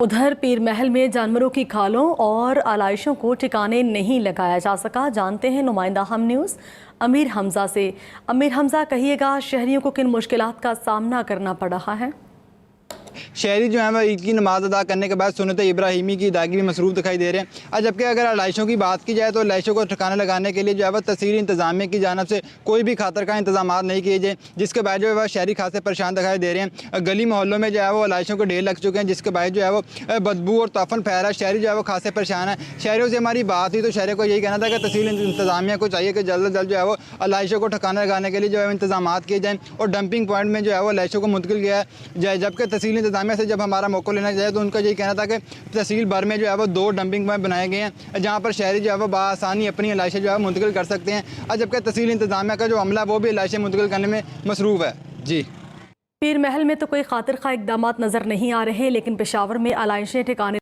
उधर पीर महल में जानवरों की खालों और आलाइशों को ठिकाने नहीं लगाया जा सका। जानते हैं नुमाइंदा हम न्यूज़ अमीर हमजा से। अमीर हमजा, कहिएगा शहरियों को किन मुश्किलात का सामना करना पड़ रहा है? शहरी जो है वह ईद की नमाज अदा करने के बाद सुन्नत इब्राहिमी की अदायगी में मसरूफ़ दिखाई दे रहे हैं। और जबकि अगर आलाइशों की बात की जाए तो आलाइशों को ठिकाने लगाने के लिए जो है वह तहसीली इंतजामिया की जानब से कोई भी खातर का इंतजाम नहीं किए जाए, जिसके बाद जो है वह शहरी खासे परेशान दिखाई दे रहे हैं। गली मोहल्लों में जो है वो आलाइशों के ढेर लग चुके हैं, जिसके बाद जो है वो बदबू और तफन फैला शहरी जो है वो खासे परेशान है। शहरों से हमारी बात हुई तो शहरों को यही कहना था कि तहसील इंतजामिया को चाहिए कि जल्द अज जल्द जो है वो आलाइशों को ठिकाने लगाने के लिए जो है इंतजाम किए जाएँ और डंपिंग पॉइंट में जो है वो आलाइशों को मुंतकिल किया जाए। जबकि तहसील इंतजामिया से जब हमारा मौका लेना चाहिए तो उनका यही कहना था कि तहसील भर में जो है वो 2 डंपिंग पॉइंट बनाए गए हैं, जहां पर शहरी जो है वो बआसानी अपनी आलाइशें जो है मुंतकिल कर सकते हैं। और जबकि तहसील इंतजामिया का जो अमला वो भी आलाइशें मुंतकिल करने में मसरूफ़ है। जी, पीर महल में तो कोई खातिर खा इकदाम नज़र नहीं आ रहे, लेकिन पेशावर में आलाइशें ठिकाने